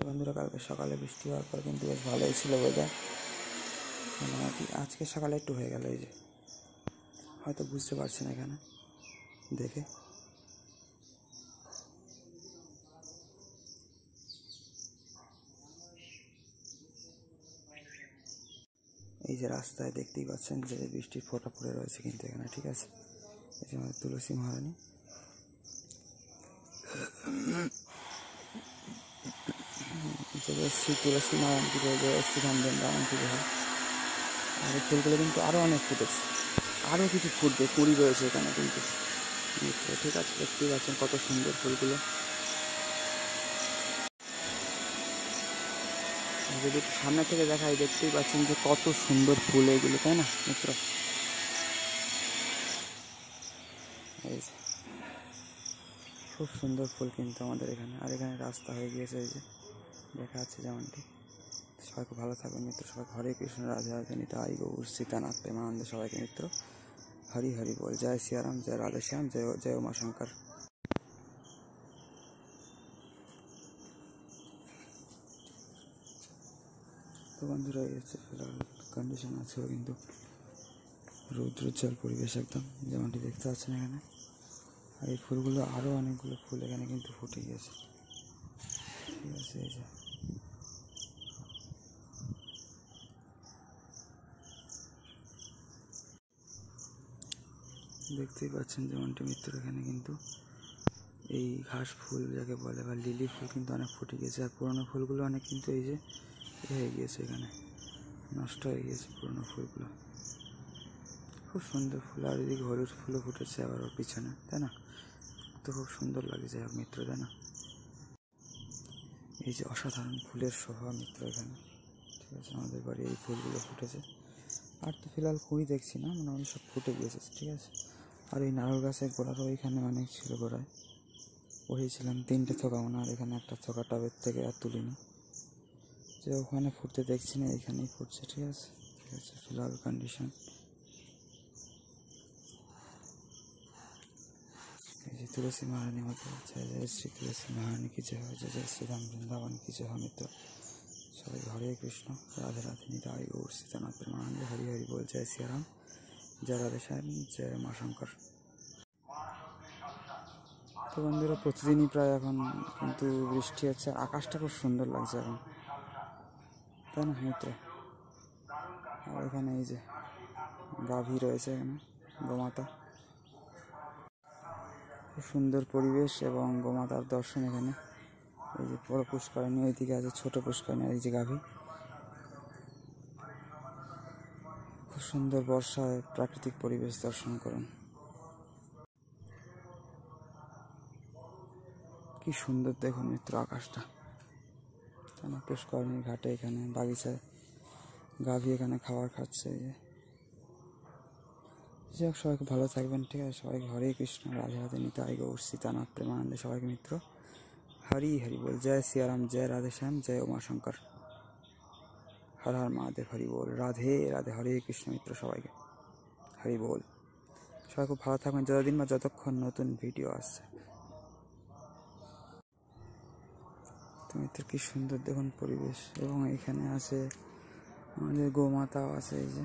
বন্ধুরা কালকে সকালে বৃষ্টি হওয়ার পর কিন্তু বেশ ভালোই ছিল ওয়েদার, মোটামুটি আজকে সকালে একটু হয়ে গেল। এই যে হয়তো বুঝতে পারছেন এখানে দেখে, এই যে রাস্তায় দেখতেই পাচ্ছেন যে বৃষ্টির ফোঁটা পড়ে রয়েছে কিন্তু এখানে, ঠিক আছে। এই যে আমাদের তুলসী মহারানী, শ্রী তুলসী মহারানী পুজো, শ্রীরাম বৃন্দাবন পুজো হয়। আর এই ফুলগুলো কিন্তু আরও অনেক ফুটেছে, আরও কিছু ফুটবে, কুড়ি রয়েছে এখানে কিন্তু, ঠিক আছে। দেখতেই পাচ্ছেন কত সুন্দর ফুলগুলো। যদি সামনে থেকে দেখাই দেখতেই পাচ্ছেন যে কত সুন্দর ফুল এগুলো, তাই না মিত্র? এই যে খুব সুন্দর ফুল কিন্তু আমাদের এখানে। আর এখানে রাস্তা হয়ে গিয়েছে, এই যে দেখা যাচ্ছে যেমনটি। সবাইকে ভালো থাকবেন মিত্র, সবাই হরে কৃষ্ণ, রাধে রাধে, নিতাই গৌর সীতানাথ প্রেমানন্দে সবাইকে মিত্র। হরি হরি বল, জয় সিয়ারাম, জয় রাধে শ্যাম, জয় জয় উমা শঙ্কর। তো বন্ধুরা এই হচ্ছে ফিলহাল কন্ডিশন আছে, কিন্তু রৌদ্রোজ্জ্বল পরিবেশ একদম যেমনটি দেখতে পাচ্ছেন এখানে। আর এই ফুলগুলো আরও অনেকগুলো ফুল এখানে কিন্তু ফুটে গিয়েছে, ঠিক আছে। এই যে দেখতেই পাচ্ছেন যেমনটি মিত্র, এখানে কিন্তু এই ঘাস ফুল যাকে বলে বা লিলি ফুল কিন্তু অনেক ফুটে গিয়েছে। আর পুরোনো ফুলগুলো অনেক কিন্তু এই যে হয়ে গিয়েছে, এখানে নষ্ট হয়ে গিয়েছে পুরোনো ফুলগুলো। খুব সুন্দর ফুল, আর এদিকে হলুদ ফুলও ফুটেছে আবার ওর পিছনে, তাই না? তো খুব সুন্দর লাগে যাই হোক মিত্র, তাই না? এই যে অসাধারণ ফুলের শোভা মিত্র এখানে, ঠিক আছে। আমাদের বাড়ি এই ফুলগুলো ফুটেছে, আর তো ফিলহাল কুড়ি দেখছি না, মোটামুটি সব ফুটে গিয়েছে, ঠিক আছে। আর এই নারকেল গাছের গোড়ারও এখানে অনেক ছিল, গোড়ায় বসেছিলাম 3টে থোকা, আর এখানে একটা থোকা টবের থেকে আর তুলিনি, যে ওখানে ফুটতে দেখছি না, এখানেই ফুটছে, ঠিক আছে। ঠিক আছে, ফিলহাল কন্ডিশন এই যে তুলসী মহারানী মতো, জয় জয় শ্রী তুলসী মহারানী কি জয় হয়, জয় জয় শ্রীরাম বৃন্দাবন কি জয় হয় মিত্র। সবাই হরে কৃষ্ণ, রাধে রাধে, নিতাই গৌর সীতানাথ প্রেমানন্দে, হরি হরি বল, জয় সিয়ারাম, জয় রাধে শ্যাম, জয় মা শঙ্কর। তো বন্ধুরা প্রতিদিনই প্রায় এখন কিন্তু বৃষ্টি হচ্ছে, আকাশটা খুব সুন্দর লাগছে এখন, তাই না মিত্র? আর এখানে এই যে গাভী রয়েছে, এখানে গোমাতা, খুব সুন্দর পরিবেশ এবং গোমাতার দর্শন এখানে। এই যে বড় পুষ্করিণী, ওইদিকে আছে ছোট পুষ্করিণী, এই যে গাভী। খুব সুন্দর বর্ষায় প্রাকৃতিক পরিবেশ দর্শন করুন, কি সুন্দর দেখুন মিত্র আকাশটা, তাই না? পুষ্করিণীর ঘাটে এখানে বাগিচায় গাভী এখানে খাবার খাচ্ছে। এই যে যাই হোক, সবাইকে ভালো থাকবেন, ঠিক আছে। সবাইকে হরে কৃষ্ণ, রাধে রাধে, নিতাই গৌর সীতানাথ প্রেমানন্দে সবাইকে মিত্র। হরি হরি বল, জয় সিয়ারাম, জয় রাধে শ্যাম, জয় উমা শঙ্কর, হর হর মহাদেব, হরি বল, রাধে রাধে, হরে কৃষ্ণ মিত্র, সবাইকে হরি বল। সবাই খুব ভালো থাকবেন যতদিন বা যতক্ষণ নতুন ভিডিও আসছে। তো মিত্র কি সুন্দর দেখুন পরিবেশ, এবং এখানে আছে আমাদের গোমাতাও আছে, এই যে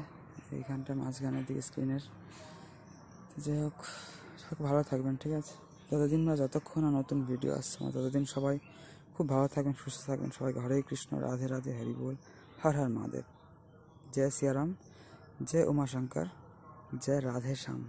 এইখানটা মাঝখানের দিকে স্ক্রিনের। যাই হোক, সবাই ভালো থাকবেন, ঠিক আছে। যতদিন বা যতক্ষণ না নতুন ভিডিও আসছে ততদিন সবাই খুব ভালো থাকবেন, সুস্থ থাকবেন। সবাইকে হরে কৃষ্ণ, রাধে রাধে, হরি বল, হর হর মহাদেব, জয় সিয়ারাম, জয় উমা শঙ্কর, জয় রাধে শ্যাম।